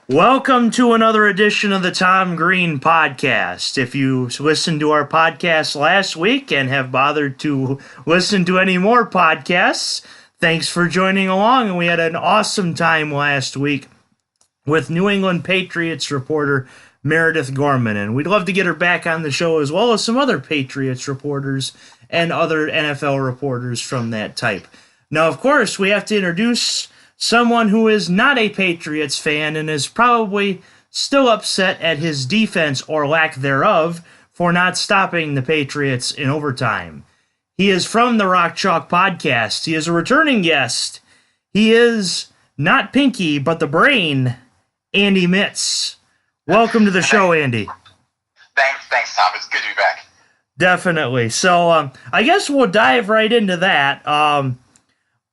Welcome to another edition of the Tom Green Podcast. If you listened to our podcast last week and have bothered to listen to any more podcasts, thanks for joining along. And we had an awesome time last week with New England Patriots reporter Meredith Gorman. And we'd love to get her back on the show, as well as some other Patriots reporters and other NFL reporters from that type. Now, of course, we have to introduce someone who is not a Patriots fan and is probably still upset at his defense or lack thereof for not stopping the Patriots in overtime. He is from the Rock Chalk Podcast. He is a returning guest. He is not Pinky, but the brain, Andy Mitz. Welcome to the show, Andy. Thanks, Tom. It's good to be back. Definitely. So I guess we'll dive right into that.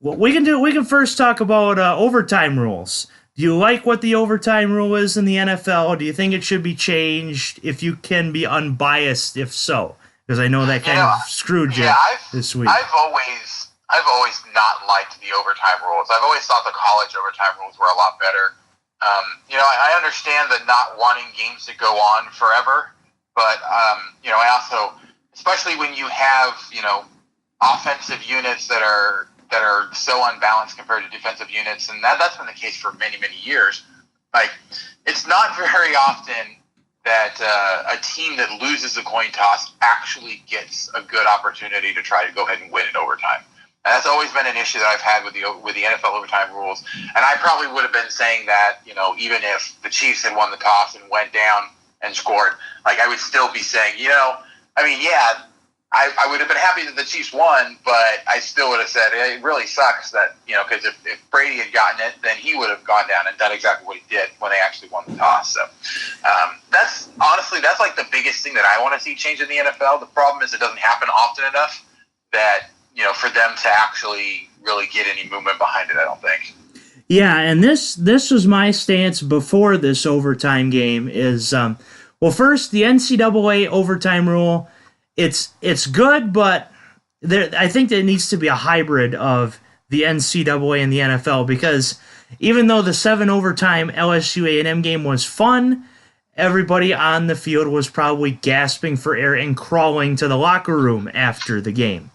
What we can first talk about overtime rules. Do you like what the overtime rule is in the NFL? Do you think it should be changed? If you can be unbiased, if so, because I know that kind of screwed you this week. I've always not liked the overtime rules. I've always thought the college overtime rules were a lot better. I understand the not wanting games to go on forever, but I also, especially when you have offensive units that are so unbalanced compared to defensive units, and that's been the case for many, many years. Like, it's not very often that a team that loses a coin toss actually gets a good opportunity to try to go ahead and win in overtime. And that's always been an issue that I've had with the NFL overtime rules. And I probably would have been saying that, even if the Chiefs had won the toss and went down and scored, like, I would still be saying, I would have been happy that the Chiefs won, but I still would have said it really sucks that, because if Brady had gotten it, then he would have gone down and done exactly what he did when they actually won the toss. So that's like the biggest thing that I want to see change in the NFL. The problem is it doesn't happen often enough that, for them to actually really get any movement behind it, I don't think. Yeah, and this was my stance before this overtime game is, first, the NCAA overtime rule, it's good, but I think there needs to be a hybrid of the NCAA and the NFL, because even though the 7 overtime LSU A&M game was fun, everybody on the field was probably gasping for air and crawling to the locker room after the game.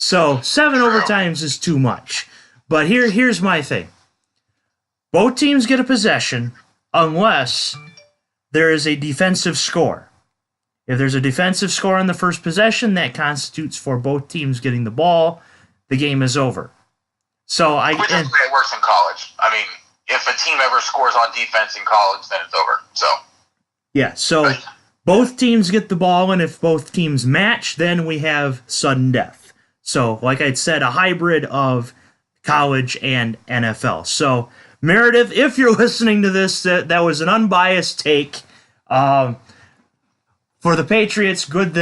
So 7 overtimes is too much. But here's my thing. Both teams get a possession unless there is a defensive score. If there's a defensive score on the first possession, that constitutes for both teams getting the ball. The game is over. So Which is the way it works in college. I mean, if a team ever scores on defense in college, then it's over. So both teams get the ball, and if both teams match, then we have sudden death. So, like I said, a hybrid of college and NFL. So, Meredith, if you're listening to this, that was an unbiased take. For the Patriots, good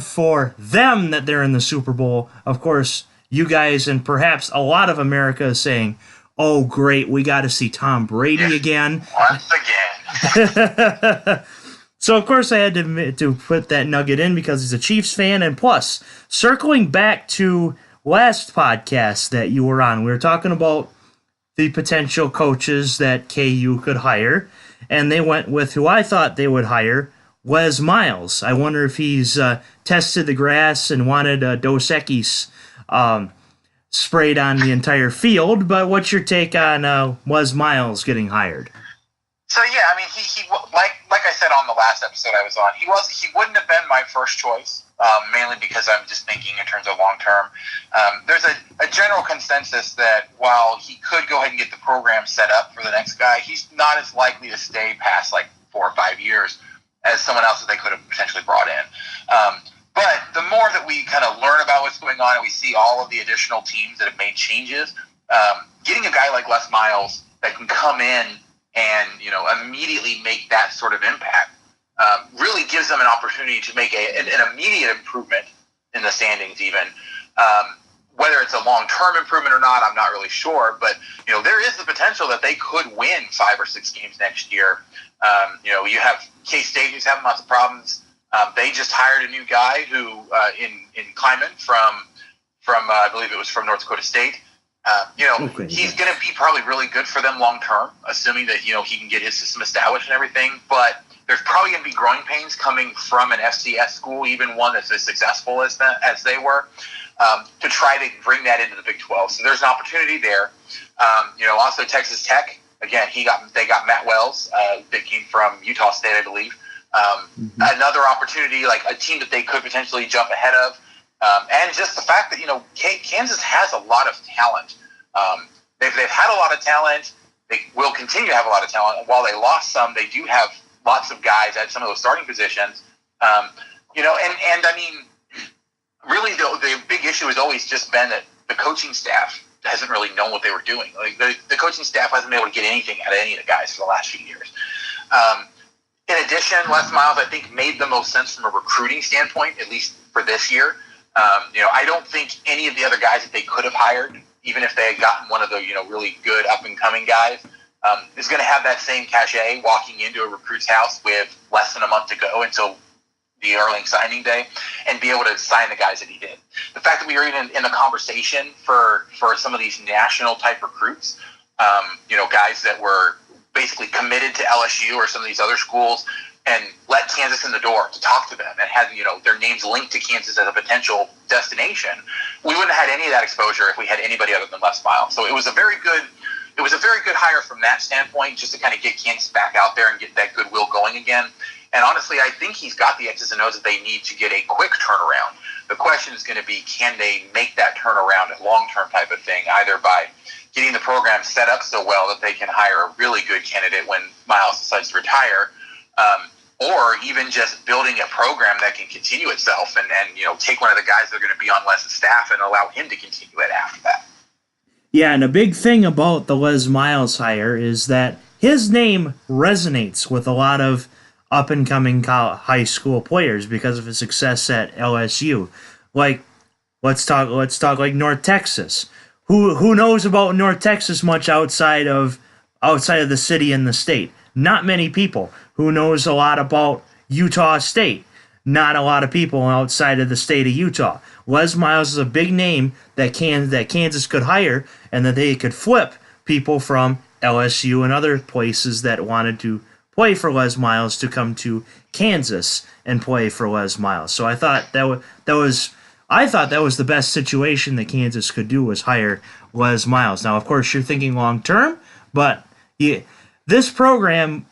for them that they're in the Super Bowl. Of course, you guys and perhaps a lot of America is saying, oh, great, we got to see Tom Brady again. Once again. So, of course, I had to put that nugget in because he's a Chiefs fan. And plus, circling back to last podcast that you were on, we were talking about the potential coaches that KU could hire. And they went with who I thought they would hire, Les Miles. I wonder if he's tested the grass and wanted Dos Equis sprayed on the entire field. But what's your take on Les Miles getting hired? So yeah, I mean, he like I said on the last episode I was on, he wouldn't have been my first choice, mainly because I'm just thinking in terms of long term. There's a general consensus that while he could go ahead and get the program set up for the next guy, he's not as likely to stay past like 4 or 5 years as someone else that they could have potentially brought in. But the more that we kind of learn about what's going on and we see all of the additional teams that have made changes, getting a guy like Les Miles that can come in and immediately make that sort of impact really gives them an opportunity to make an immediate improvement in the standings even. Whether it's a long-term improvement or not, I'm not really sure. But, there is the potential that they could win 5 or 6 games next year. You have K-State who's having lots of problems. They just hired a new guy who in Kleiman from I believe it was from North Dakota State. Okay. He's going to be probably really good for them long term, assuming that he can get his system established and everything. But there's probably going to be growing pains coming from an FCS school, even one that's as successful as they were, to try to bring that into the Big 12. So there's an opportunity there. Also Texas Tech. Again, they got Matt Wells, that came from Utah State, I believe. Another opportunity, like a team that they could potentially jump ahead of. And just the fact that, Kansas has a lot of talent. They've had a lot of talent. They will continue to have a lot of talent. And while they lost some, they do have lots of guys at some of those starting positions. Really the big issue has always just been that the coaching staff hasn't really known what they were doing. Like the coaching staff hasn't been able to get anything out of any of the guys for the last few years. In addition, Les Miles, I think, made the most sense from a recruiting standpoint, at least for this year. I don't think any of the other guys that they could have hired, even if they had gotten one of the really good up-and-coming guys, is going to have that same cachet walking into a recruit's house with less than a month to go until the early signing day and be able to sign the guys that he did. The fact that we were even in the conversation for some of these national-type recruits, guys that were basically committed to LSU or some of these other schools, and let Kansas in the door to talk to them and had their names linked to Kansas as a potential destination. We wouldn't have had any of that exposure if we had anybody other than Les Miles. So it was a very good hire from that standpoint, just to kind of get Kansas back out there and get that goodwill going again. And honestly, I think he's got the X's and O's that they need to get a quick turnaround. The question is going to be, can they make that turnaround a long-term type of thing, either by getting the program set up so well that they can hire a really good candidate when Miles decides to retire, or even just building a program that can continue itself and take one of the guys that are going to be on Les's staff and allow him to continue it after that. Yeah, and a big thing about the Les Miles hire is that his name resonates with a lot of up-and-coming high school players because of his success at LSU. Like, let's talk like North Texas. Who knows about North Texas much outside of the city and the state? Not many people. Who knows a lot about Utah State? Not a lot of people outside of the state of Utah. Les Miles is a big name that Kansas could hire, and that they could flip people from LSU and other places that wanted to play for Les Miles to come to Kansas and play for Les Miles. So I thought that was the best situation that Kansas could do, was hire Les Miles. Now, of course, you're thinking long term, but this program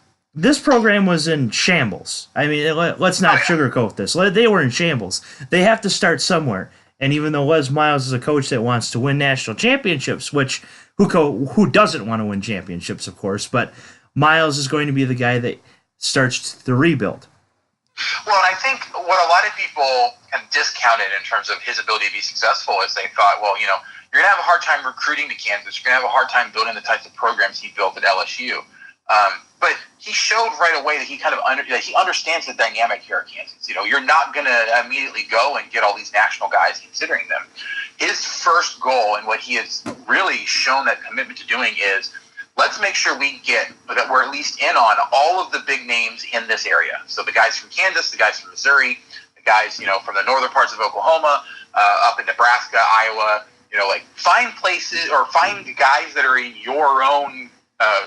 was in shambles. I mean, let's not sugarcoat this. They were in shambles. They have to start somewhere. And even though Les Miles is a coach that wants to win national championships, which who doesn't want to win championships, of course, but Miles is going to be the guy that starts the rebuild. Well, and I think what a lot of people kind of discounted in terms of his ability to be successful is they thought, well, you're going to have a hard time recruiting to Kansas. You're going to have a hard time building the types of programs he built at LSU. But he showed right away that he he understands the dynamic here at Kansas. You're not going to immediately go and get all these national guys considering them. His first goal, and what he has really shown that commitment to doing, is let's make sure that we're at least in on all of the big names in this area. So the guys from Kansas, the guys from Missouri, the guys from the northern parts of Oklahoma, up in Nebraska, Iowa. Find places or find guys that are in your own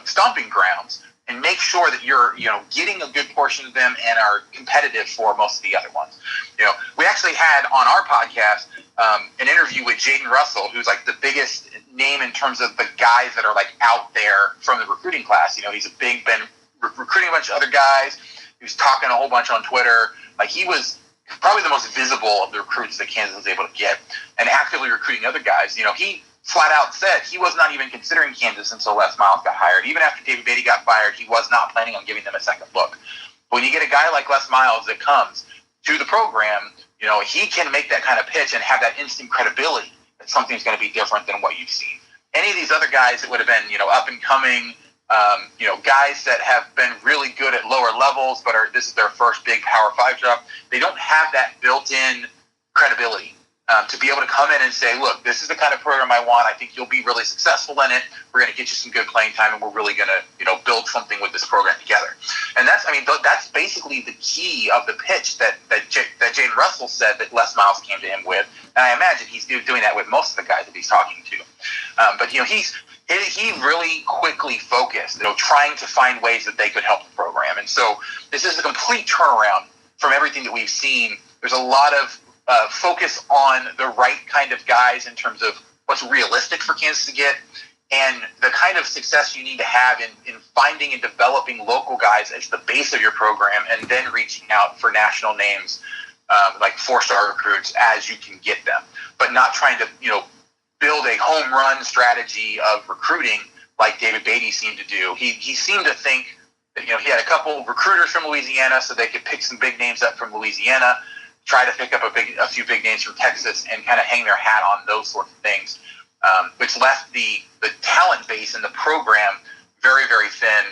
stomping grounds, and make sure that you're getting a good portion of them and are competitive for most of the other ones. We actually had on our podcast an interview with Jaden Russell, who's like the biggest name in terms of the guys that are like out there from the recruiting class. He's been recruiting a bunch of other guys. He was talking a whole bunch on Twitter. Like, he was probably the most visible of the recruits that Kansas was able to get, and actively recruiting other guys. He flat out said he was not even considering Kansas until Les Miles got hired. Even after David Beatty got fired, he was not planning on giving them a second look. But when you get a guy like Les Miles that comes to the program, he can make that kind of pitch and have that instant credibility that something's going to be different than what you've seen. Any of these other guys that would have been, up and coming, guys that have been really good at lower levels, but this is their first big Power 5 job, they don't have that built-in credibility to be able to come in and say, look, this is the kind of program I want. I think you'll be really successful in it. We're going to get you some good playing time, and we're really going to, build something with this program together. And that's basically the key of the pitch that Jaden Russell said that Les Miles came to him with. And I imagine he's doing that with most of the guys that he's talking to. But he really quickly focused, trying to find ways that they could help the program. And so this is a complete turnaround from everything that we've seen. There's a lot of focus on the right kind of guys in terms of what's realistic for Kansas to get, and the kind of success you need to have in finding and developing local guys as the base of your program, and then reaching out for national names like 4-star recruits as you can get them, but not trying to build a home run strategy of recruiting like David Beatty seemed to do. He seemed to think that he had a couple recruiters from Louisiana, so they could pick some big names up from Louisiana, try to pick up a few big names from Texas, and kind of hang their hat on those sorts of things, which left the talent base in the program very, very thin,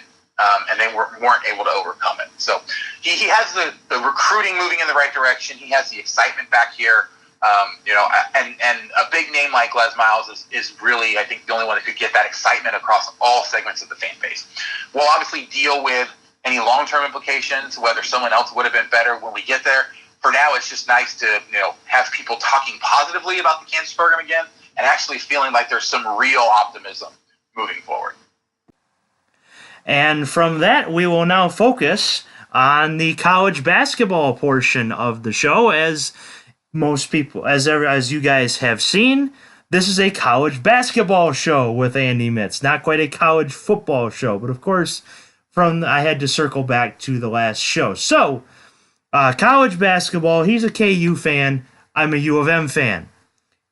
and they weren't able to overcome it. So he has the recruiting moving in the right direction. He has the excitement back here, and a big name like Les Miles is really, I think, the only one that could get that excitement across all segments of the fan base. We'll obviously deal with any long-term implications, whether someone else would have been better when we get there. For now, it's just nice to have people talking positively about the Kansas program again, and actually feeling like there's some real optimism moving forward. And from that, we will now focus on the college basketball portion of the show. As most people, as you guys have seen, this is a college basketball show with Andy Mitz, not quite a college football show. But of course, I had to circle back to the last show. So, college basketball, he's a KU fan. I'm a U of M fan.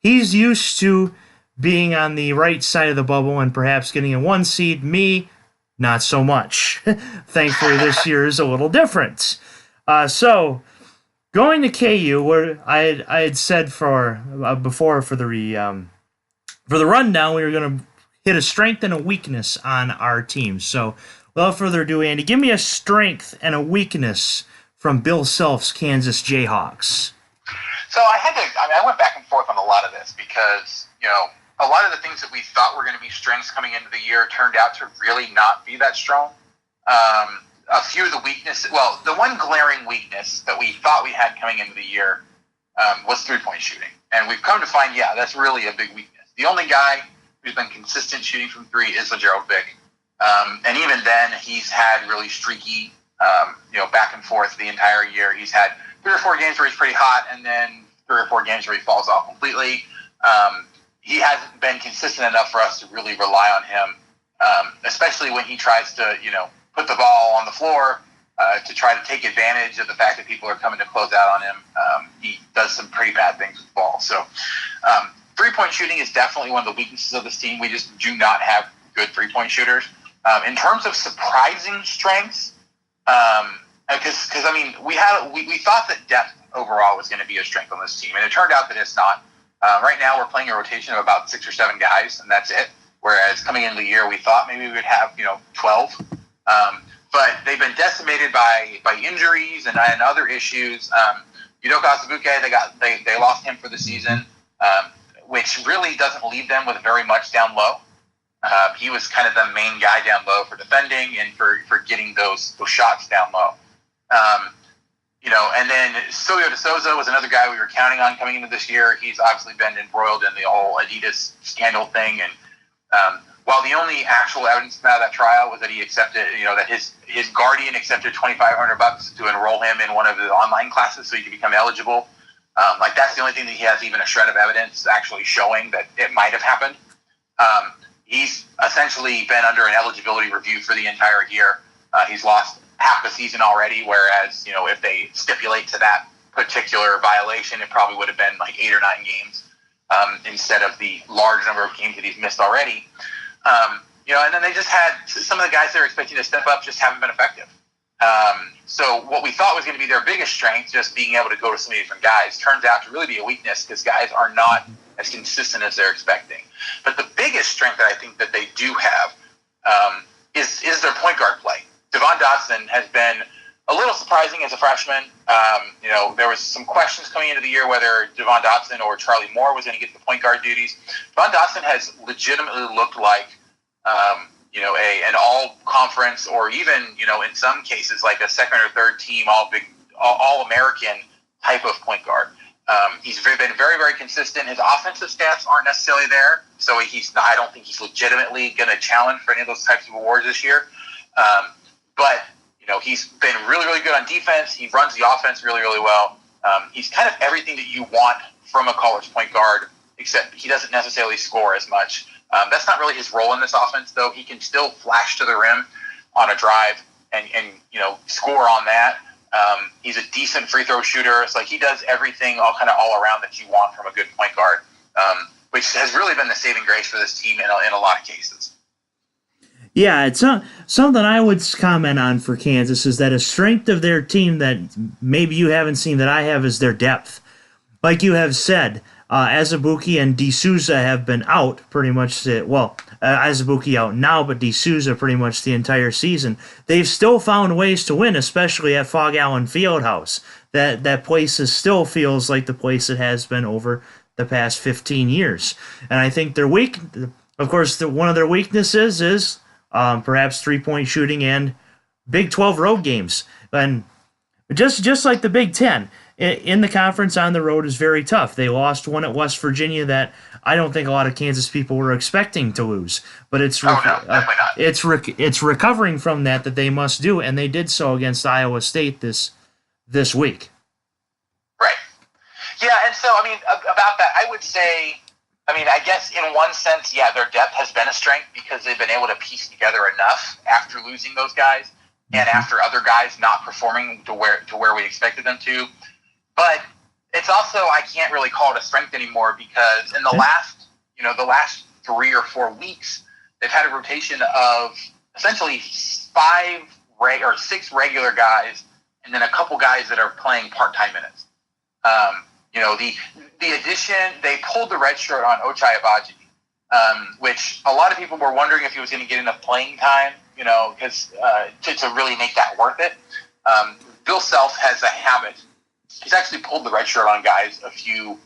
He's used to being on the right side of the bubble and perhaps getting a 1 seed. Me, not so much. Thankfully, this year is a little different. So, going to KU, where I had said before for the rundown, we were going to hit a strength and a weakness on our team. So, without further ado, Andy, give me a strength and a weakness from Bill Self's Kansas Jayhawks. So I went back and forth on a lot of this because, a lot of the things that we thought were going to be strengths coming into the year turned out to really not be that strong. A few of the weaknesses, the one glaring weakness that we thought we had coming into the year was three-point shooting. And we've come to find, that's really a big weakness. The only guy who's been consistent shooting from three is Gerald Vick. And even then, he's had really streaky, back and forth the entire year. He's had 3 or 4 games where he's pretty hot, and then 3 or 4 games where he falls off completely. He hasn't been consistent enough for us to really rely on him, especially when he tries to, put the ball on the floor to try to take advantage of the fact that people are coming to close out on him. He does some pretty bad things with the ball. So three-point shooting is definitely one of the weaknesses of this team. We just do not have good three-point shooters. In terms of surprising strengths, because we thought that depth overall was going to be a strength on this team, and it turned out that it's not. Right now, we're playing a rotation of about 6 or 7 guys, and that's it. Whereas coming into the year, we thought maybe we would have 12. But they've been decimated by injuries and other issues. Udoka Azubuike, they lost him for the season, which really doesn't leave them with very much down low. He was kind of the main guy down low for defending and for getting those shots down low. And then Silvio De Souza was another guy we were counting on coming into this year. He's obviously been embroiled in the whole Adidas scandal thing. And while the only actual evidence out of that trial was that he accepted, that his guardian accepted $2,500 to enroll him in one of the online classes so he could become eligible. That's the only thing that he has even a shred of evidence actually showing that it might have happened. He's essentially been under an eligibility review for the entire year. He's lost half the season already, whereas, if they stipulate to that particular violation, it probably would have been like 8 or 9 games instead of the large number of games that he's missed already. And then they just had some of the guys they're expecting to step up just haven't been effective. So what we thought was going to be their biggest strength, just being able to go to so many different guys, turns out to really be a weakness because guys are not as consistent as they're expecting. But the biggest strength that I think that they do have is their point guard play. Devon Dotson has been a little surprising as a freshman. There was some questions coming into the year whether Devon Dotson or Charlie Moore was going to get the point guard duties. Devon Dotson has legitimately looked like, an all-conference or even, in some cases like a second or third team all-American type of point guard. He's been very, very consistent. His offensive stats aren't necessarily there, so he's not, I don't think he's legitimately going to challenge for any of those types of awards this year. But he's been really, really good on defense. He runs the offense really, really well. He's kind of everything that you want from a college point guard, except he doesn't necessarily score as much. That's not really his role in this offense, though. He can still flash to the rim on a drive and score on that. He's a decent free throw shooter. It's like he does everything all around that you want from a good point guard, which has really been the saving grace for this team in a lot of cases. Yeah, it's something I would comment on for Kansas is that a strength of their team that maybe you haven't seen that I have is their depth. Like you have said, Azubuike and D'Souza have been out pretty much. Azubuike out now, but D'Souza pretty much the entire season. They've still found ways to win, especially at Fog Allen Fieldhouse. That place still feels like the place it has been over the past 15 years. And I think of course, one of their weaknesses is perhaps 3-point shooting and Big 12 road games. And just like the Big 10, in the conference on the road is very tough. They lost one at West Virginia that I don't think a lot of Kansas people were expecting to lose. But it's it's recovering from that they must do, and they did so against Iowa State this week. Right. Yeah, and so, about that, I would say, I guess in one sense, yeah, their depth has been a strength because they've been able to piece together enough after losing those guys and after other guys not performing to where we expected them to. But it's also, I can't really call it a strength anymore because in the last 3 or 4 weeks, they've had a rotation of essentially 5 or 6 regular guys and then a couple guys that are playing part-time minutes. The addition, they pulled the red shirt on Ochai Agbaji, which a lot of people were wondering if he was going to get enough playing time, because to really make that worth it. Bill Self has a habit. He's actually pulled the red shirt on guys a few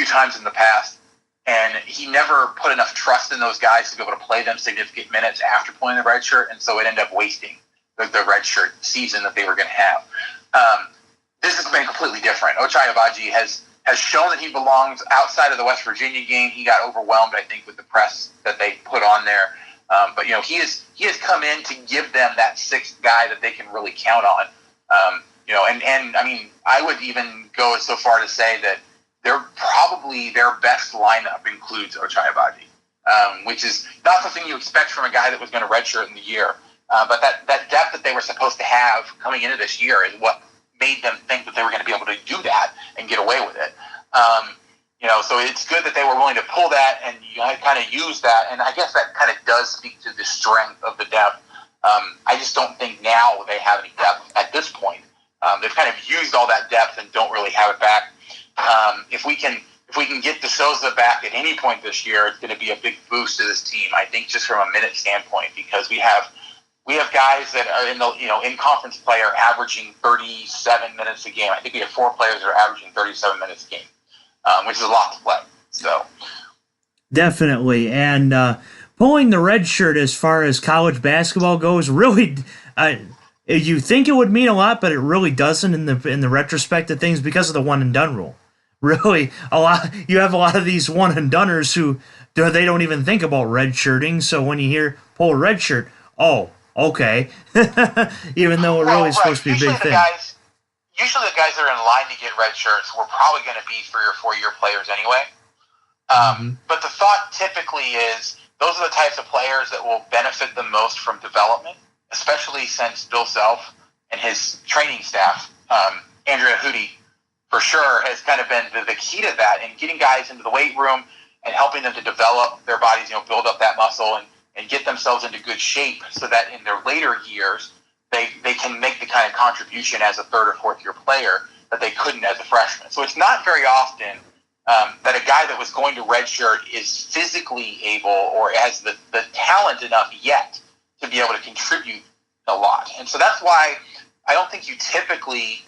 times in the past, and he never put enough trust in those guys to be able to play them significant minutes after pulling the red shirt, and so it ended up wasting the red shirt season that they were going to have. This has been completely different. Ochai Agbaji has shown that he belongs outside of the West Virginia game. He got overwhelmed, I think, with the press that they put on there. But he has come in to give them that 6th guy that they can really count on. I would even go so far to say that they're probably their best lineup includes Ochai Agbaji, which is not something you expect from a guy that was going to redshirt in the year. But that depth that they were supposed to have coming into this year is what made them think that they were going to be able to do that and get away with it. So it's good that they were willing to pull that and kind of use that. And I guess that kind of does speak to the strength of the depth. I just don't think now they have any depth at this point. They've kind of used all that depth and don't really have it back. If we can get De Souza back at any point this year, it's going to be a big boost to this team. I think just from a minute standpoint, because we have guys that are in conference play are averaging 37 minutes a game. I think we have 4 players that are averaging 37 minutes a game, which is a lot to play. So definitely, and pulling the red shirt as far as college basketball goes, really, you think it would mean a lot, but it really doesn't in the retrospect of things because of the one and done rule. Really, you have a lot of these one and doners who they don't even think about red shirting. So when you hear pull a red shirt, oh, okay, even though it really is supposed to be a big thing. Usually the guys that are in line to get red shirts were probably going to be 3 or 4 year players anyway. But the thought typically is those are the types of players that will benefit the most from development, especially since Bill Self and his training staff, Andrea Hootie, for sure, has kind of been the key to that and getting guys into the weight room and helping them to develop their bodies, build up that muscle and get themselves into good shape so that in their later years, they can make the kind of contribution as a 3rd or 4th year player that they couldn't as a freshman. So it's not very often that a guy that was going to redshirt is physically able or has the talent enough yet to be able to contribute a lot. And so that's why I don't think you typically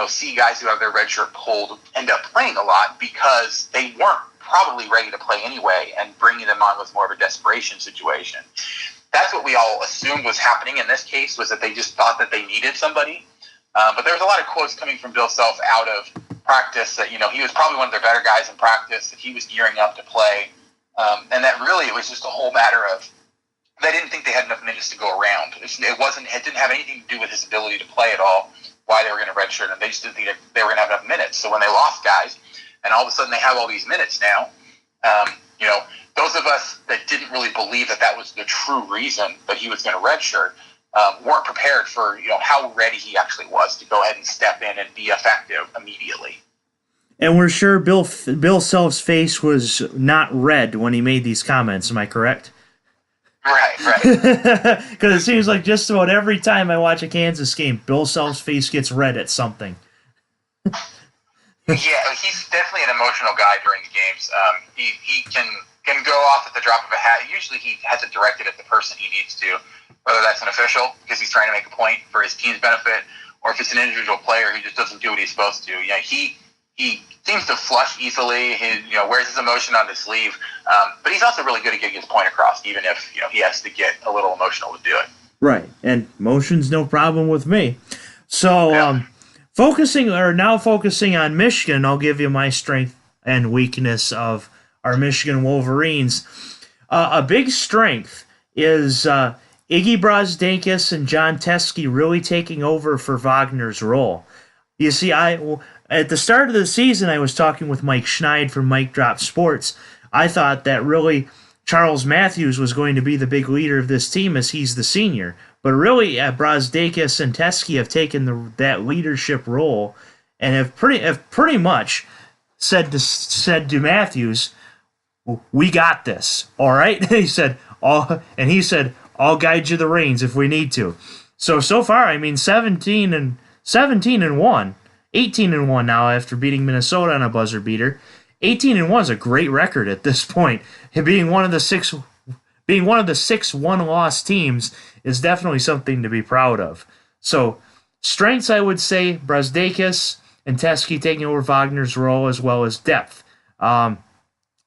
see guys who have their red shirt pulled end up playing a lot because they weren't probably ready to play anyway, and bringing them on was more of a desperation situation. That's what we all assumed was happening in this case, was that they just thought that they needed somebody. But there's a lot of quotes coming from Bill Self out of practice that, he was probably one of their better guys in practice, that he was gearing up to play. And that really, it was just a whole matter of, they didn't think they had enough minutes to go around. It didn't have anything to do with his ability to play at all, why they were going to redshirt him. They just didn't think they were going to have enough minutes. So when they lost guys, and all of a sudden they have all these minutes now, those of us that didn't really believe that was the true reason that he was going to redshirt, weren't prepared for how ready he actually was to go ahead and step in and be effective immediately. And we're sure Bill Self's face was not red when he made these comments. Am I correct? Right. Because it seems like just about every time I watch a Kansas game, Bill Self's face gets red at something. Yeah, he's definitely an emotional guy during the games. He can go off at the drop of a hat. Usually he has it directed at the person he needs to, whether that's an official because he's trying to make a point for his team's benefit, or if it's an individual player who just doesn't do what he's supposed to. Yeah, he seems to flush easily. He wears his emotion on his sleeve, but he's also really good at getting his point across, even if he has to get a little emotional to do it. Right, and emotion's no problem with me. So, yeah. Focusing on Michigan, I'll give you my strength and weakness of our Michigan Wolverines. A big strength is Iggy Brozdenkis and John Teskey really taking over for Wagner's role. You see, at the start of the season, I was talking with Mike Schneid from Mike Drop Sports. I thought that really Charles Matthews was going to be the big leader of this team as he's the senior. But really, Brozdenkis and Teskey have taken that leadership role and have pretty much said to Matthews, "We got this, all right." He said, "I'll guide you the reins if we need to." So far, I mean, 17-1, 18-1 now after beating Minnesota on a buzzer beater. 18-1 is a great record at this point. Being one of the six one-loss teams is definitely something to be proud of. So, strengths, I would say, Brozdenkis and Teskey taking over Wagner's role, as well as depth. When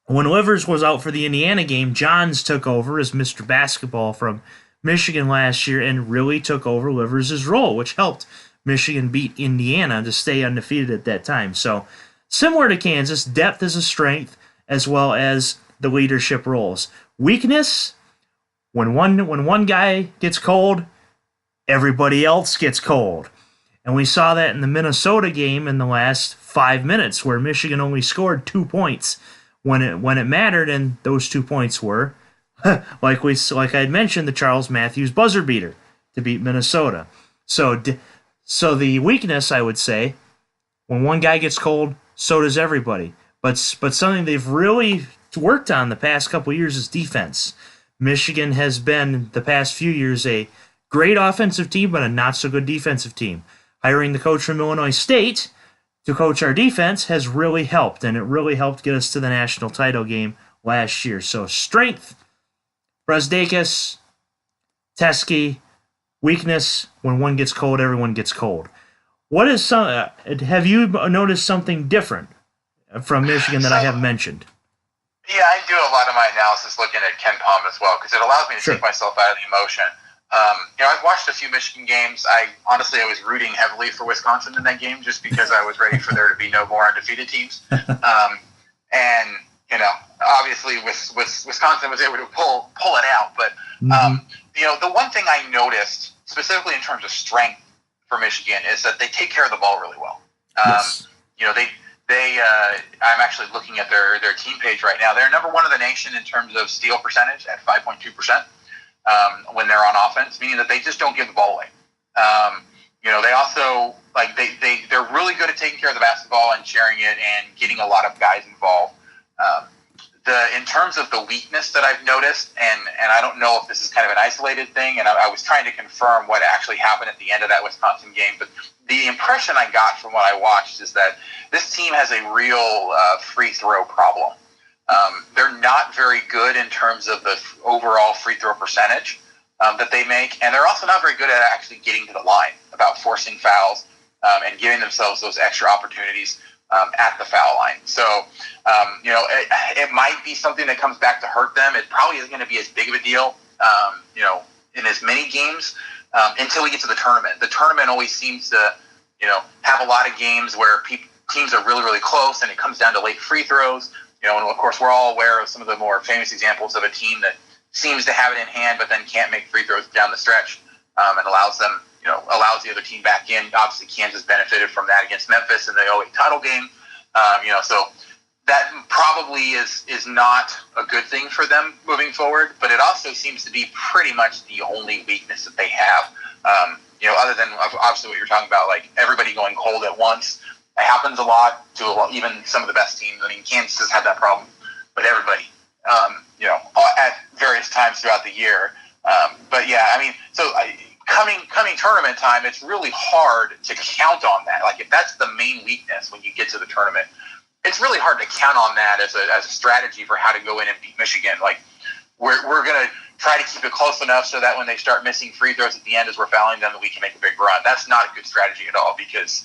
Livers was out for the Indiana game, Johns took over as Mr. Basketball from Michigan last year and really took over Livers' role, which helped Michigan beat Indiana to stay undefeated at that time. So, similar to Kansas, depth is a strength, as well as the leadership roles. Weakness, when one guy gets cold, everybody else gets cold. And we saw that in the Minnesota game in the last 5 minutes, where Michigan only scored 2 points when it mattered, and those 2 points were, like I had mentioned, the Charles Matthews buzzer beater to beat Minnesota. So the weakness, I would say, when one guy gets cold, so does everybody. But something they've really worked on the past couple of years is defense. Michigan has been, the past few years, a great offensive team, but a not-so-good defensive team. Hiring the coach from Illinois State to coach our defense has really helped, and it really helped get us to the national title game last year. So strength, Brozdenkis, Teskey. Weakness, when one gets cold, everyone gets cold. Have you noticed something different from Michigan that I haven't mentioned? Yeah, I do a lot of my analysis looking at Ken Palm as well, because it allows me to take myself out of the emotion. I've watched a few Michigan games. I was rooting heavily for Wisconsin in that game just because I was ready for there to be no more undefeated teams. And obviously Wisconsin was able to pull it out. But the one thing I noticed specifically in terms of strength for Michigan is that they take care of the ball really well. Yes. I'm actually looking at their team page right now. They're number one in the nation in terms of steal percentage at 5.2% when they're on offense, meaning that they just don't give the ball away. They also they're really good at taking care of the basketball and sharing it and getting a lot of guys involved. In terms of the weakness that I've noticed, and I don't know if this is kind of an isolated thing, and I was trying to confirm what actually happened at the end of that Wisconsin game, but the impression I got from what I watched is that this team has a real free throw problem. They're not very good in terms of the overall free throw percentage that they make, and they're also not very good at actually getting to the line, about forcing fouls and giving themselves those extra opportunities at the foul line. So, it might be something that comes back to hurt them. It probably isn't going to be as big of a deal, in as many games until we get to the tournament. The tournament always seems to, have a lot of games where teams are really, really close and it comes down to late free throws. And of course, we're all aware of some of the more famous examples of a team that seems to have it in hand, but then can't make free throws down the stretch, and allows the other team back in. Obviously, Kansas benefited from that against Memphis in the 2008 title game. So that probably is not a good thing for them moving forward, but it also seems to be pretty much the only weakness that they have. Other than obviously what you're talking about, like everybody going cold at once. It happens a lot to even some of the best teams. I mean, Kansas has had that problem with everybody, at various times throughout the year. Coming tournament time, it's really hard to count on that. Like, if that's the main weakness when you get to the tournament, it's really hard to count on that as a strategy for how to go in and beat Michigan. Like, we're going to try to keep it close enough so that when they start missing free throws at the end as we're fouling them, that we can make a big run. That's not a good strategy at all because,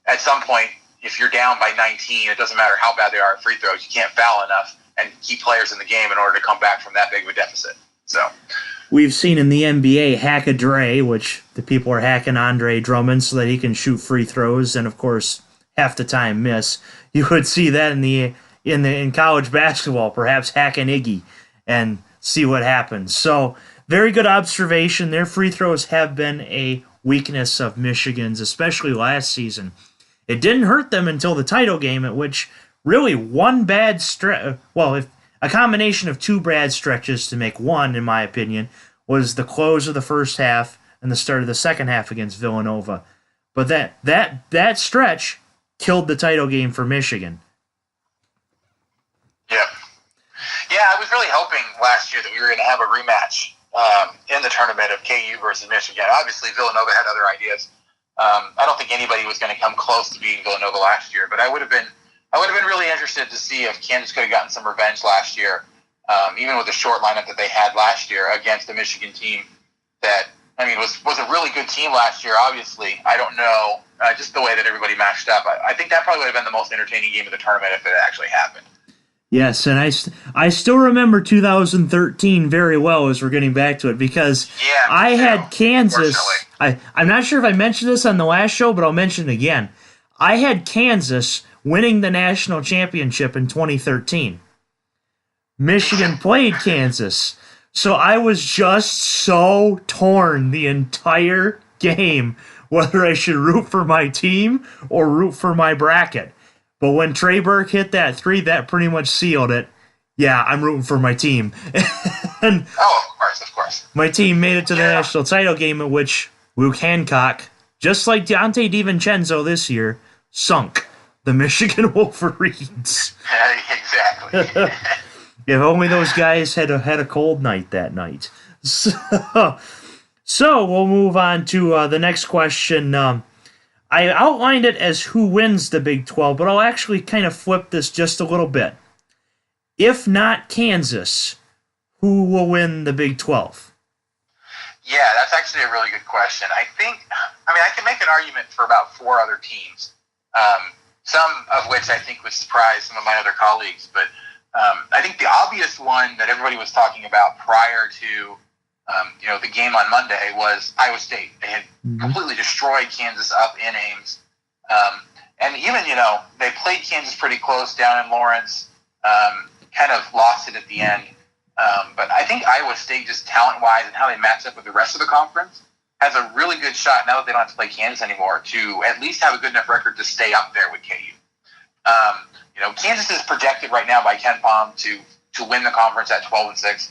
at some point, if you're down by 19, it doesn't matter how bad they are at free throws. You can't foul enough and keep players in the game in order to come back from that big of a deficit. So we've seen in the NBA hack a Dre, which the people are hacking Andre Drummond so that he can shoot free throws and, of course, half the time miss. You would see that in college basketball, perhaps hack an Iggy and see what happens. So very good observation. Their free throws have been a weakness of Michigan's, especially last season. It didn't hurt them until the title game, at which really one bad stretch, if a combination of two bad stretches to make one, in my opinion, was the close of the first half and the start of the second half against Villanova. But that stretch killed the title game for Michigan. Yeah. Yeah, I was really hoping last year that we were going to have a rematch in the tournament of KU versus Michigan. Obviously, Villanova had other ideas. I don't think anybody was going to come close to beating Villanova last year, but I would have been really interested to see if Kansas could have gotten some revenge last year, even with the short lineup that they had last year against a Michigan team that, was a really good team last year, obviously. I don't know, just the way that everybody matched up. I think that probably would have been the most entertaining game of the tournament if it actually happened. Yes, and I still remember 2013 very well as we're getting back to it because I had Kansas. I'm not sure if I mentioned this on the last show, but I'll mention it again. I had Kansas winning the national championship in 2013. Michigan played Kansas. So I was just so torn the entire game whether I should root for my team or root for my bracket. But when Trey Burke hit that three, that pretty much sealed it. Yeah, I'm rooting for my team. And of course. My team made it to the national title game at which Luke Hancock, just like Dante DiVincenzo this year, sunk the Michigan Wolverines. Exactly. If only those guys had a cold night that night. So we'll move on to the next question. I outlined it as who wins the Big 12, but I'll actually kind of flip this just a little bit. If not Kansas, who will win the Big 12? Yeah, that's actually a really good question. I can make an argument for about four other teams, some of which I think would surprise some of my other colleagues. But I think the obvious one that everybody was talking about prior to the game on Monday was Iowa State. They had completely destroyed Kansas up in Ames. And even, they played Kansas pretty close down in Lawrence, kind of lost it at the end. But I think Iowa State, just talent-wise and how they match up with the rest of the conference, has a really good shot now that they don't have to play Kansas anymore to at least have a good enough record to stay up there with KU. Kansas is projected right now by Ken Pom to win the conference at 12-6.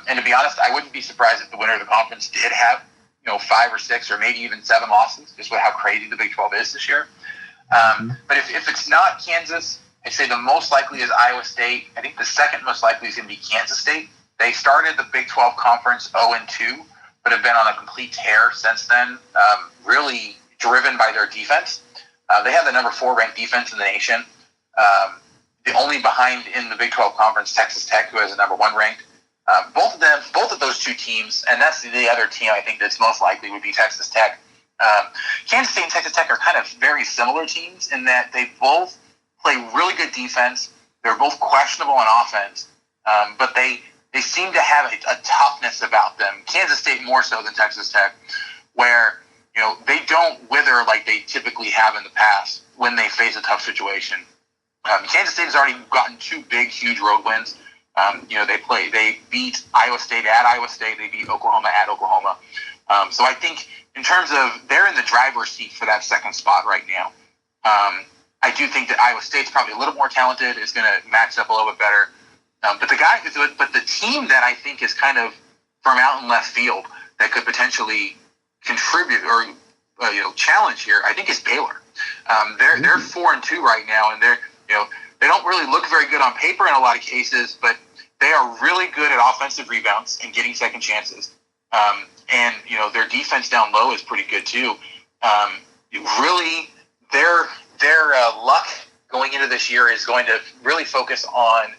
And to be honest, I wouldn't be surprised if the winner of the conference did have, 5 or 6 or maybe even 7 losses, just with how crazy the Big 12 is this year. But if it's not Kansas, I'd say the most likely is Iowa State. I think the second most likely is going to be Kansas State. They started the Big 12 conference 0-2, but have been on a complete tear since then, really driven by their defense. They have the number 4 ranked defense in the nation. The only behind in the Big 12 conference, Texas Tech, who has a number 1 ranked. Both of those two teams, and that's the other team I think that's most likely would be Texas Tech. Kansas State and Texas Tech are kind of very similar teams in that they both play really good defense. They're both questionable on offense, but they seem to have a toughness about them. Kansas State more so than Texas Tech, where they don't wither together like they typically have in the past when they face a tough situation. Kansas State has already gotten 2 big, huge road wins. They beat Iowa State at Iowa State. They beat Oklahoma at Oklahoma. So I think in terms of they're in the driver's seat for that second spot right now. I do think that Iowa State's probably a little more talented, is going to match up a little bit better. But the team that I think is kind of from out in left field that could potentially contribute or challenge here, I think is Baylor. They're 4-2 right now, and they don't really look very good on paper in a lot of cases, but they are really good at offensive rebounds and getting second chances. And their defense down low is pretty good too. Really, their luck going into this year is going to really focus on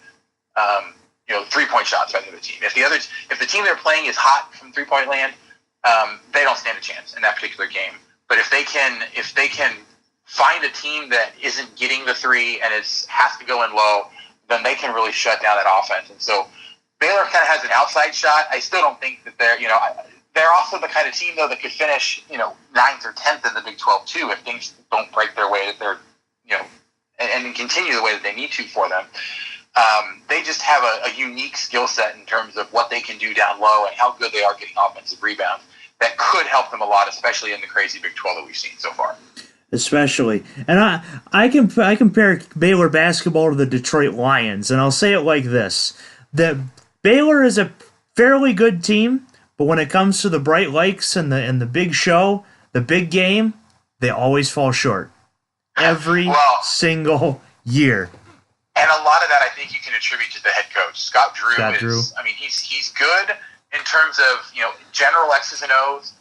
3-point shots by the other team. If the team they're playing is hot from 3-point land, they don't stand a chance in that particular game. But if they can find a team that isn't getting the 3 and has to go in low, then they can really shut down that offense. And so Baylor kind of has an outside shot. I still don't think that they're also the kind of team though that could finish 9th or 10th in the Big 12 too if things don't break their way that they're and continue the way that they need to for them. They just have a unique skill set in terms of what they can do down low and how good they are getting offensive rebounds. That could help them a lot, especially in the crazy Big 12 that we've seen so far. Especially. And I compare Baylor basketball to the Detroit Lions, and I'll say it like this. That Baylor is a fairly good team, but when it comes to the bright lights and the big show, the big game, they always fall short. Every single year. And a lot of that I think you can attribute to the head coach. Scott Drew. He's good in terms of, general X's and O's,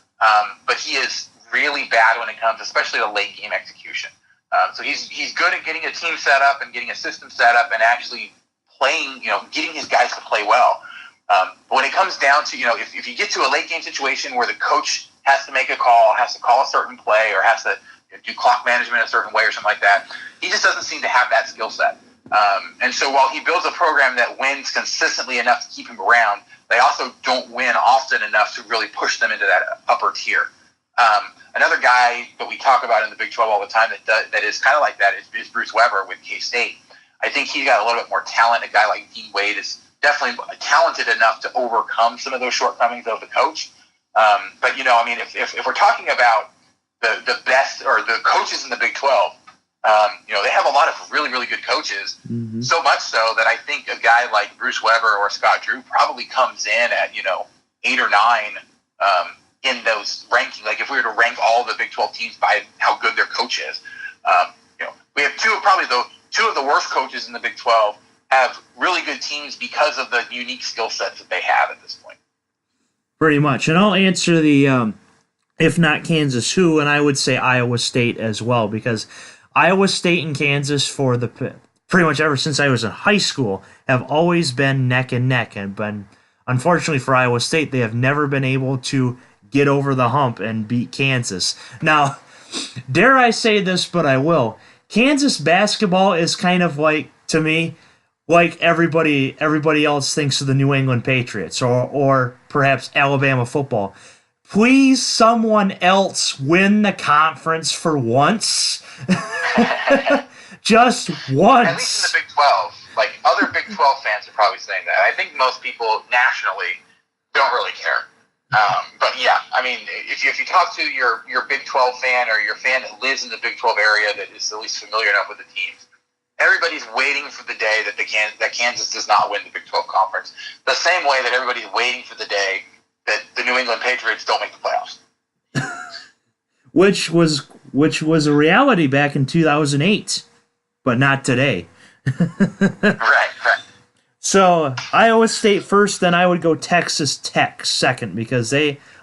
but he is really bad when it comes, especially to late game execution. So he's good at getting a team set up and getting a system set up and actually playing, getting his guys to play well. But when it comes down to, if you get to a late game situation where the coach has to make a call, has to call a certain play, or has to do clock management a certain way or something like that, he just doesn't seem to have that skill set. And so while he builds a program that wins consistently enough to keep him around, they also don't win often enough to really push them into that upper tier. Another guy that we talk about in the Big 12 all the time that is kind of like that is Bruce Weber with K-State. I think he's got a little bit more talent. A guy like Dean Wade is definitely talented enough to overcome some of those shortcomings of the coach. But, if we're talking about the best or the coaches in the Big 12, they have a lot of really, really good coaches, so much so that I think a guy like Bruce Weber or Scott Drew probably comes in at, 8 or 9 in those rankings. Like if we were to rank all the Big 12 teams by how good their coach is, we have two of the worst coaches in the Big 12 have really good teams because of the unique skill sets that they have at this point. Pretty much. And I'll answer the, if not Kansas, who, and I would say Iowa State as well, because Iowa State and Kansas for pretty much ever since I was in high school have always been neck and neck, and unfortunately for Iowa State, they have never been able to get over the hump and beat Kansas. Now, dare I say this, but I will. Kansas basketball is kind of like, to me, like everybody else thinks of the New England Patriots or perhaps Alabama football. Please, someone else win the conference for once. Just once. At least in the Big 12. Like, other Big 12 fans are probably saying that. I think most people nationally don't really care. But yeah, if you talk to your Big 12 fan or your fan that lives in the Big 12 area that is at least familiar enough with the teams, everybody's waiting for the day that Kansas does not win the Big 12 conference. The same way that everybody's waiting for the day that the New England Patriots don't make the playoffs. Which was a reality back in 2008, but not today. Right. So Iowa State first, then I would go Texas Tech second, because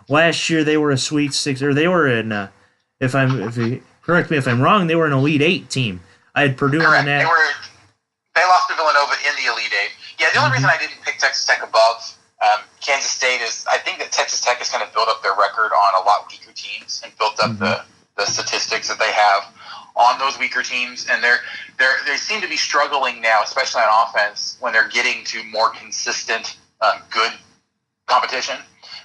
last year they were a Sweet Six, or they were in. If you correct me if I'm wrong, they were an Elite Eight team. I had Purdue Correct. in that. They lost to Villanova in the Elite Eight. Yeah, the only reason I didn't pick Texas Tech above Kansas State is I think that Texas Tech has kind of built up their record on a lot weaker teams and built up the statistics that they have on those weaker teams, and they seem to be struggling now, especially on offense, when they're getting to more consistent, good competition.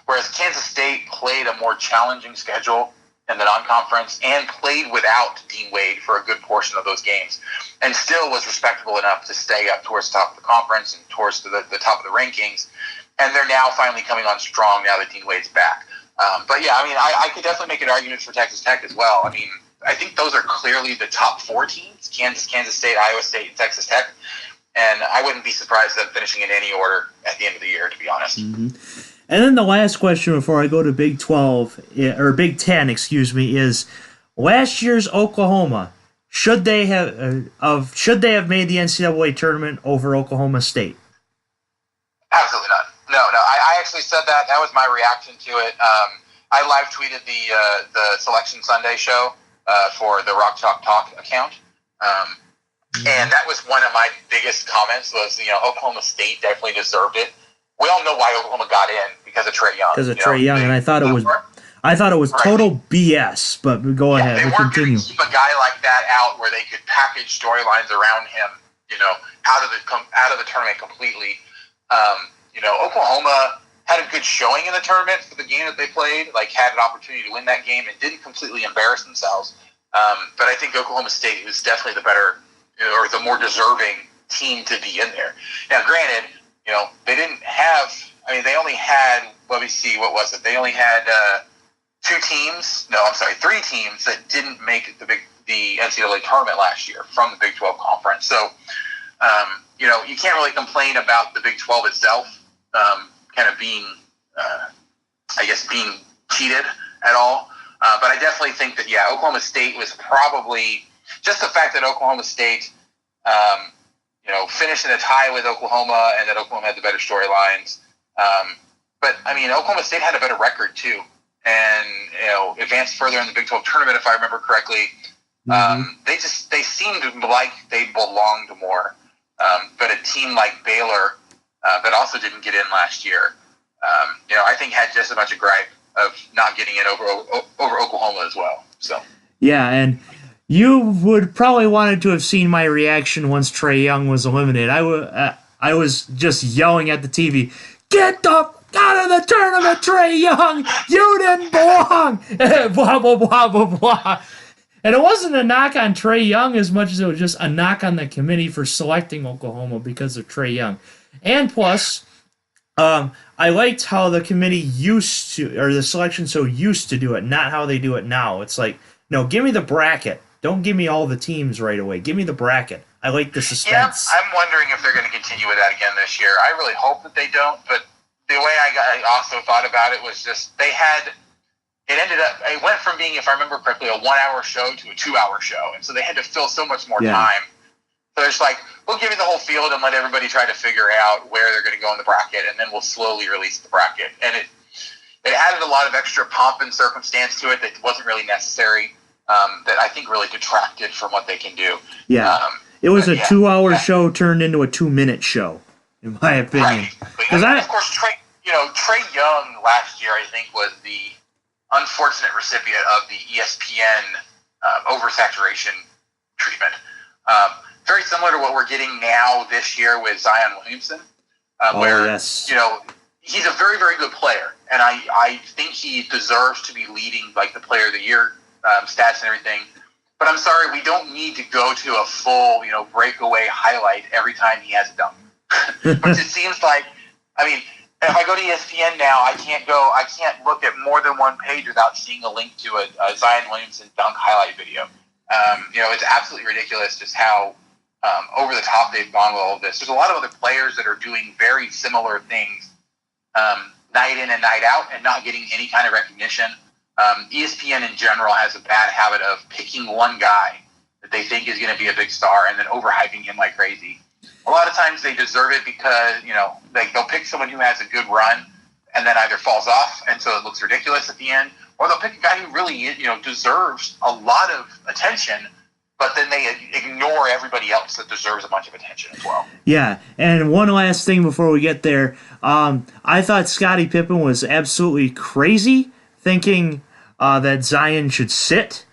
Whereas Kansas State played a more challenging schedule in the non-conference and played without Dean Wade for a good portion of those games, and still was respectable enough to stay up towards the top of the conference and towards the top of the rankings. And they're now finally coming on strong now that Dean Wade's back. But yeah, I mean, I could definitely make an argument for Texas Tech as well. I mean, I think those are clearly the top 4 teams: Kansas State, Iowa State, and Texas Tech. And I wouldn't be surprised at them finishing in any order at the end of the year, to be honest. Mm-hmm. And then the last question before I go to Big 12, or Big 10, excuse me, is last year's Oklahoma, should they have made the NCAA tournament over Oklahoma State? Absolutely not. No. I actually said that. That was my reaction to it. I live tweeted the Selection Sunday show for the Rock Chalk Talk account. And that was one of my biggest comments was, Oklahoma State definitely deserved it. We all know why Oklahoma got in because of Trae Young. Because of Trae Young, and I thought it was total BS. But go ahead, they weren't going to keep a guy like that out where they could package storylines around him, out of the tournament completely. Oklahoma had a good showing in the tournament for the game that they played. Had an opportunity to win that game and didn't completely embarrass themselves. But I think Oklahoma State was definitely the better or the more deserving team to be in there. Now, granted, they didn't have. I mean, they only had. Let me see. What was it? They only had 3 teams that didn't make the NCAA tournament last year from the Big 12 conference. So, you can't really complain about the Big 12 itself, kind of being, being cheated at all. But I definitely think that Oklahoma State was probably just the fact that Oklahoma State, finished in a tie with Oklahoma, and that Oklahoma had the better storylines. But I mean, Oklahoma State had a better record too, and advanced further in the Big 12 tournament, if I remember correctly. They seemed like they belonged more. But a team like Baylor, that also didn't get in last year, I think had just as much a gripe of not getting in over Oklahoma as well. So yeah, and you would probably wanted to have seen my reaction once Trae Young was eliminated. I was just yelling at the TV, "Get the out of the tournament, Trae Young! You didn't belong!" Blah blah blah blah blah. And it wasn't a knock on Trae Young as much as it was just a knock on the committee for selecting Oklahoma because of Trae Young. And plus, I liked how the committee used to, or the selection so used to do it, not how they do it now. It's like, no, give me the bracket. Don't give me all the teams right away. Give me the bracket. I like the suspense. Yeah, I'm wondering if they're going to continue with that again this year. I really hope that they don't, but the way I also thought about it was just it went from being, if I remember correctly, a 1-hour show to a 2-hour show. And so they had to fill so much more time. So it's like, we'll give you the whole field and let everybody try to figure out where they're going to go in the bracket, and then we'll slowly release the bracket. And it added a lot of extra pomp and circumstance to it that wasn't really necessary, that I think really detracted from what they can do. Yeah. It was a 2-hour show turned into a 2-minute show, in my opinion. Right. Of course, Trae Young last year, I think, was the unfortunate recipient of the ESPN oversaturation treatment. Very similar to what we're getting now this year with Zion Williamson, he's a very, very good player, and I think he deserves to be leading the Player of the Year stats and everything. But I'm sorry, we don't need to go to a full breakaway highlight every time he has a dunk, which it seems like. I mean, if I go to ESPN now, I can't look at more than one page without seeing a link to a Zion Williamson dunk highlight video. It's absolutely ridiculous just how over the top they've gone with all of this. There's a lot of other players that are doing very similar things night in and night out and not getting any kind of recognition. ESPN in general has a bad habit of picking one guy that they think is going to be a big star and then overhyping him like crazy. A lot of times they deserve it because, they'll pick someone who has a good run and then either falls off and so it looks ridiculous at the end, or they'll pick a guy who really, deserves a lot of attention, but then they ignore everybody else that deserves a bunch of attention as well. Yeah, and one last thing before we get there. I thought Scottie Pippen was absolutely crazy thinking that Zion should sit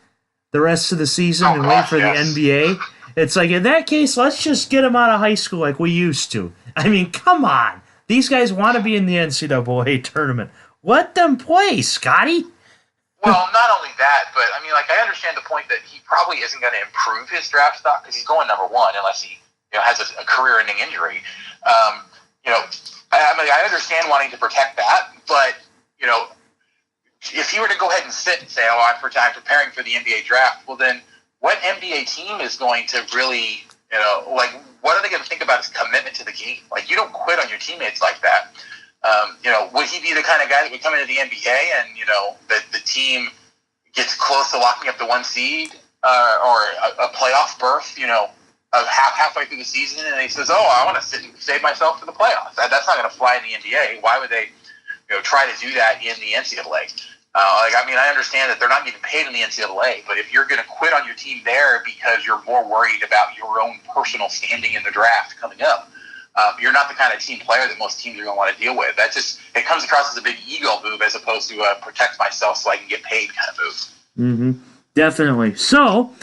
the rest of the season and wait for the NBA. It's like, in that case, let's just get him out of high school like we used to. I mean, come on. These guys want to be in the NCAA tournament. Let them play, Scotty. Well, not only that, but I mean, like, I understand the point that he probably isn't going to improve his draft stock because he's going number one unless he, has a career-ending injury. You know, I mean, I understand wanting to protect that, but if he were to go ahead and sit and say, "Oh, I'm preparing for the NBA draft," well, then what NBA team is going to really, what are they going to think about his commitment to the game? Like, you don't quit on your teammates like that. Would he be the kind of guy that would come into the NBA and, the team gets close to locking up the one seed or a playoff berth, halfway through the season, and he says, "Oh, I want to sit and save myself for the playoffs." That's not going to fly in the NBA. Why would they, try to do that in the NCAA? I understand that they're not getting paid in the NCAA, but if you're going to quit on your team there because you're more worried about your own personal standing in the draft coming up, you're not the kind of team player that most teams are going to want to deal with. It comes across as a big ego move as opposed to protect myself so I can get paid kind of move. Mm-hmm. Definitely. So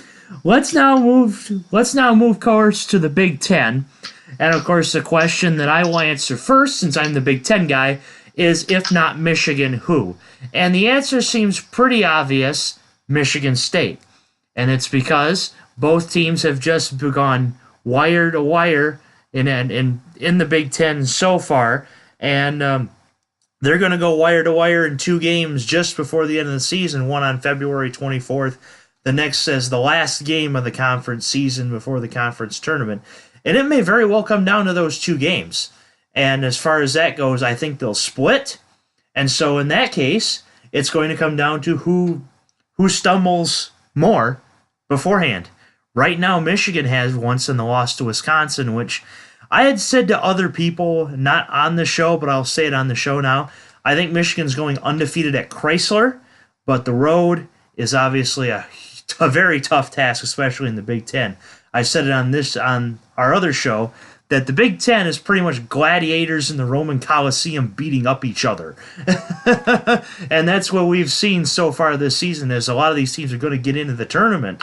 let's now move course to the Big Ten, and of course the question that I will answer first, since I'm the Big Ten guy, is if not Michigan, who? And the answer seems pretty obvious: Michigan State, and it's because both teams have just gone wire to wire in the Big Ten so far, and they're going to go wire to wire in 2 games just before the end of the season, one on February 24th. The next is the last game of the conference season before the conference tournament. And it may very well come down to those 2 games. And as far as that goes, I think they'll split. And so in that case, it's going to come down to who stumbles more beforehand. Right now, Michigan has once in the loss to Wisconsin, which I had said to other people, not on the show, but I'll say it on the show now. I think Michigan's going undefeated at Chrysler, but the road is obviously a very tough task, especially in the Big Ten. I said it on our other show that the Big Ten is pretty much gladiators in the Roman Colosseum beating up each other. And that's what we've seen so far this season, is a lot of these teams are going to get into the tournament.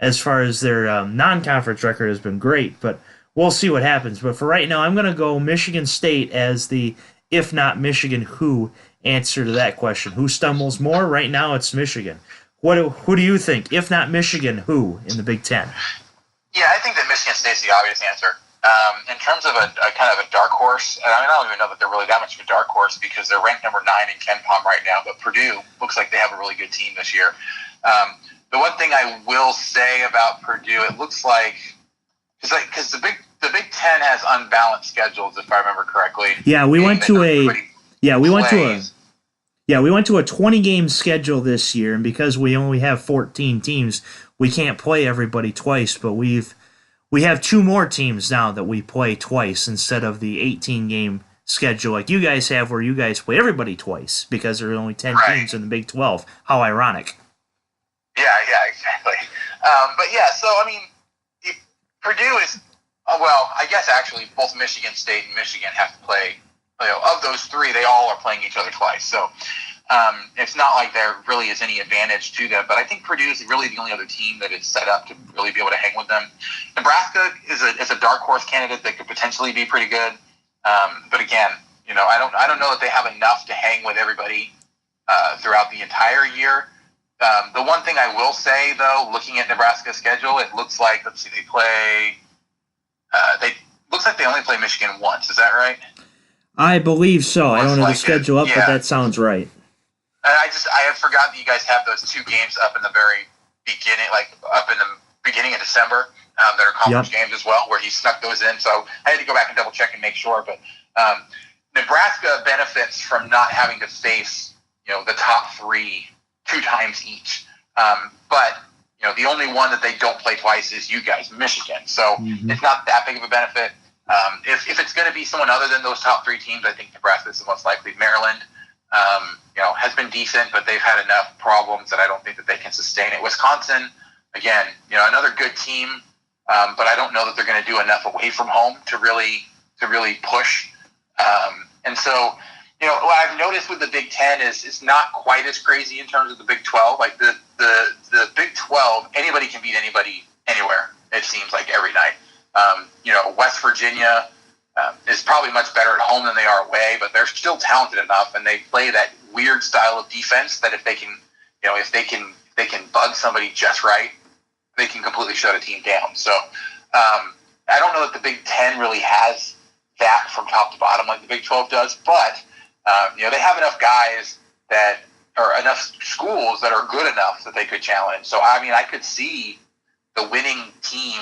As far as their non-conference record has been great, but we'll see what happens. But for right now, I'm going to go Michigan State as the if not Michigan, who answer to that question. Who stumbles more? Right now, it's Michigan. Who do you think? If not Michigan, who in the Big Ten? Yeah, I think that Michigan State's the obvious answer. In terms of a kind of a dark horse, and I don't even know that they're really that much of a dark horse because they're ranked number 9 in KenPom right now, but Purdue looks like they have a really good team this year. The one thing I will say about Purdue, it looks like because the Big Ten has unbalanced schedules, if I remember correctly. Yeah, we went to a 20-game schedule this year, and because we only have 14 teams, we can't play everybody twice. But we have 2 more teams now that we play twice instead of the 18-game schedule like you guys have, where you guys play everybody twice because there are only 10 teams in the Big 12. How ironic. Yeah, exactly. So I mean, Purdue is I guess actually both Michigan State and Michigan have to play. Of those 3, they all are playing each other twice. So it's not like there really is any advantage to them. But I think Purdue is really the only other team that is set up to really be able to hang with them. Nebraska is a dark horse candidate that could potentially be pretty good. But again, I don't know that they have enough to hang with everybody throughout the entire year. The one thing I will say, though, looking at Nebraska's schedule, it looks like they play. Looks like they only play Michigan once. Is that right? I believe so. I don't know the schedule up, but that sounds right. And I had forgotten that you guys have those 2 games up in the very beginning, like up in the beginning of December, that are conference games as well, where he snuck those in. So I had to go back and double check and make sure. But Nebraska benefits from not having to face the top 3 2 times each. But the only one that they don't play twice is you guys, Michigan. So it's not that big of a benefit. If it's going to be someone other than those top 3 teams, I think Nebraska is the most likely. Maryland, has been decent, but they've had enough problems that I don't think that they can sustain it. Wisconsin, again, another good team, but I don't know that they're going to do enough away from home to really push. And so, what I've noticed with the Big Ten is it's not quite as crazy in terms of the Big 12. Like the Big 12, anybody can beat anybody anywhere. It seems like every night. West Virginia is probably much better at home than they are away, but they're still talented enough, and they play that weird style of defense that if they can if they can bug somebody just right, they can completely shut a team down. So I don't know that the Big Ten really has that from top to bottom like the Big 12 does, but they have enough guys or enough schools that are good enough that they could challenge. So I could see the winning team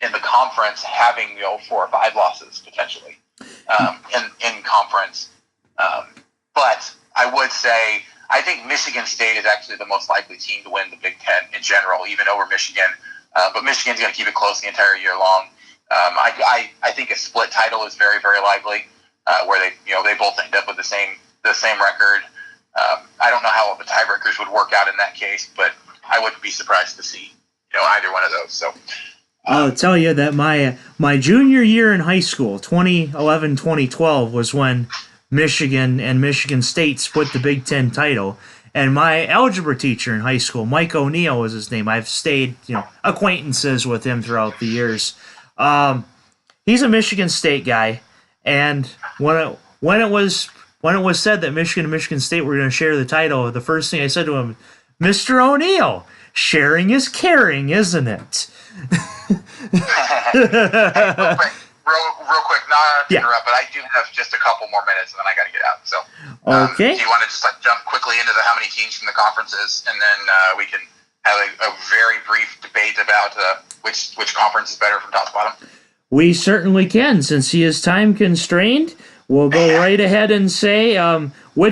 in the conference having 4 or 5 losses potentially in conference. But I would say I think Michigan State is actually the most likely team to win the Big Ten in general, even over Michigan. But Michigan's going to keep it close the entire year long. I think a split title is very, very likely, where they both end up with the same record. I don't know how the tiebreakers would work out in that case, but I wouldn't be surprised to see either one of those. So I'll tell you that my junior year in high school, 2011-2012, was when Michigan and Michigan State split the Big Ten title. And my algebra teacher in high school, Mike O'Neill was his name. I've stayed, acquaintances with him throughout the years. He's a Michigan State guy, and when it was said that Michigan and Michigan State were going to share the title, the first thing I said to him, Mr. O'Neill, sharing is caring, isn't it? Real quick, not to interrupt, but I do have just a couple more minutes, and then I got to get out. So, okay. Do you want to just jump quickly into how many teams from the conferences, and then we can have a very brief debate about which conference is better from top to bottom? We certainly can. Since he is time constrained, we'll go right ahead and say we'll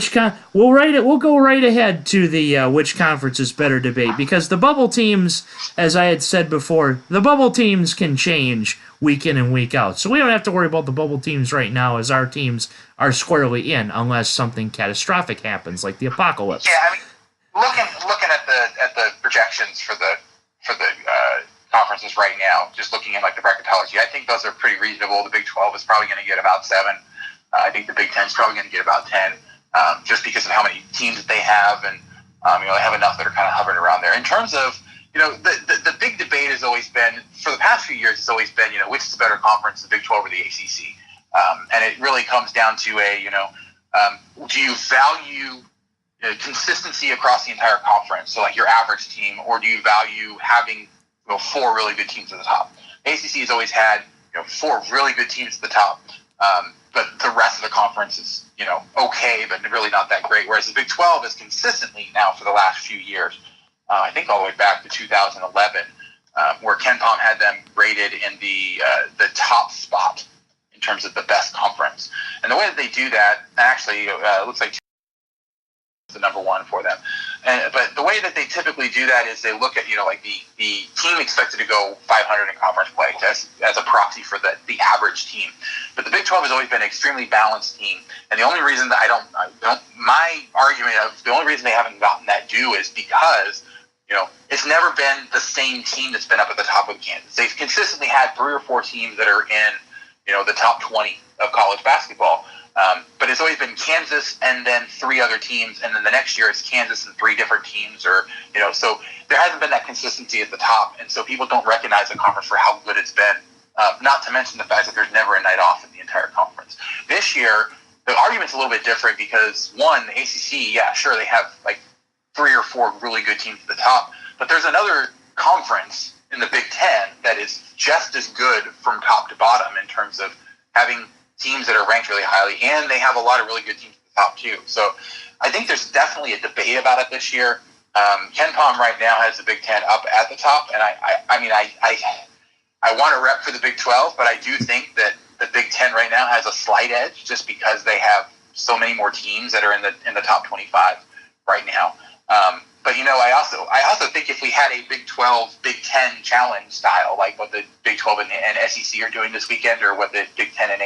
go right ahead to the which conference is better debate, because the bubble teams, as I had said before, the bubble teams can change week in and week out. So we don't have to worry about the bubble teams right now, as our teams are squarely in, unless something catastrophic happens, like the apocalypse. Yeah, looking at the projections for the conferences right now, just looking at the bracketology, I think those are pretty reasonable. The Big 12 is probably going to get about 7. I think the Big 10 is probably going to get about 10, just because of how many teams that they have, and they have enough that are kind of hovering around there. In terms of the big debate has always been, for the past few years, it's always been which is the better conference, the Big 12 or the ACC, and it really comes down to do you value consistency across the entire conference, so your average team, or do you value having 4 really good teams at the top? ACC has always had 4 really good teams at the top, but the rest of the conference is okay, but really not that great. Whereas the Big 12 is consistently now for the last few years, I think all the way back to 2011, where Ken Pom had them rated in the top spot in terms of the best conference. And the way that they do that, actually, it looks like the number 1 for them. But the way that they typically do that is they look at the team expected to go 500 in conference play as a proxy for the average team. But the Big 12 has always been an extremely balanced team, and the only reason that my argument of the only reason they haven't gotten that due is because it's never been the same team that's been up at the top of Kansas. They've consistently had 3 or 4 teams that are in the top 20 of college basketball. But it's always been Kansas and then 3 other teams, and then the next year it's Kansas and 3 different teams, or so there hasn't been that consistency at the top, and so people don't recognize the conference for how good it's been. Not to mention the fact that there's never a night off in the entire conference. This year, the argument's a little bit different because, one, the ACC, yeah, sure, they have 3 or 4 really good teams at the top, but there's another conference in the Big Ten that is just as good from top to bottom in terms of having teams that are ranked really highly, and they have a lot of really good teams at the top too. So I think there's definitely a debate about it this year. Ken Pom right now has the Big Ten up at the top, and I want to rep for the Big 12, but I do think that the Big Ten right now has a slight edge just because they have so many more teams that are in the top 25 right now. But I also think if we had a Big 12, Big 10 challenge style, like what the Big 12 and SEC are doing this weekend, or what the Big 10 and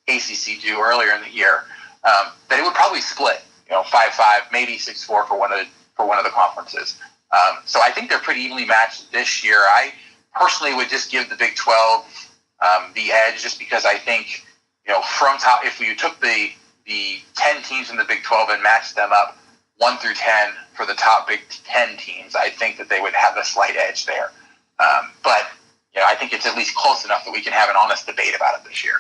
ACC do earlier in the year, that it would probably split, 5-5, maybe 6-4 for one of the conferences. So I think they're pretty evenly matched this year. I personally would just give the Big 12 the edge, just because I think from top, if you took the 10 teams in the Big 12 and matched them up 1 through 10 for the top Big 10 teams, I think that they would have a slight edge there. But I think it's at least close enough that we can have an honest debate about it this year.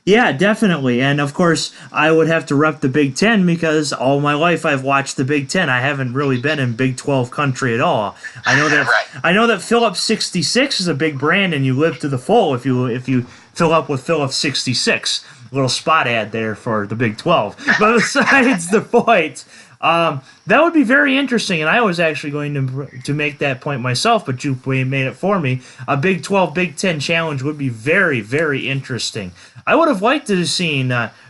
Yeah, definitely. And of course, I would have to rep the Big Ten because all my life I've watched the Big Ten. I haven't really been in Big 12 country at all. I know that Right. I know that Phillips 66 is a big brand, and you live to the full if you fill up with Phillips 66. Little spot ad there for the Big 12. But besides the point, that would be very interesting, and I was actually going to make that point myself, but you made it for me. A Big 12, Big 10 challenge would be very, very interesting. I would have liked to have seen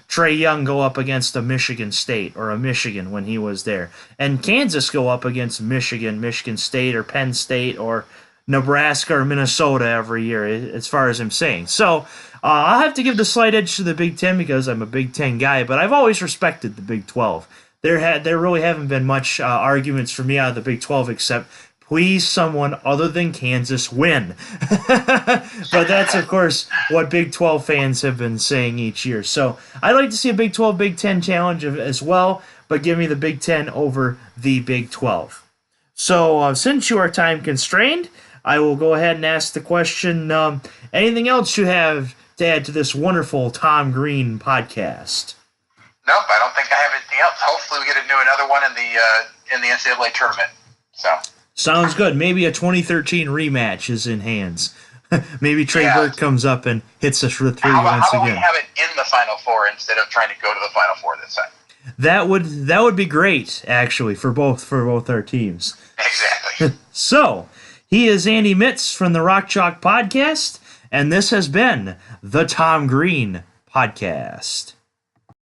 Trae Young go up against a Michigan State or a Michigan when he was there, and Kansas go up against Michigan, Michigan State, or Penn State, or Nebraska or Minnesota every year, as far as I'm saying. So I'll have to give the slight edge to the Big Ten because I'm a Big Ten guy, but I've always respected the Big 12. There really haven't been much arguments for me out of the Big 12 except please someone other than Kansas win. But that's, of course, what Big 12 fans have been saying each year. So I'd like to see a Big 12, Big 10 challenge as well, but give me the Big 10 over the Big 12. So since you are time constrained, I will go ahead and ask the question, anything else you have to add to this wonderful Tom Green podcast? Nope, I don't think I have anything else. Hopefully we get to do another one in the NCAA tournament. So sounds good. Maybe a 2013 rematch is in hands. Maybe Trey Burke comes up and hits us for 3 once again. How about we have it in the Final Four instead of trying to go to the Final Four this time? That would be great, actually, for both our teams. Exactly. So, he is Andy Mitz from the Rock Chalk Podcast, and this has been the Tom Green Podcast.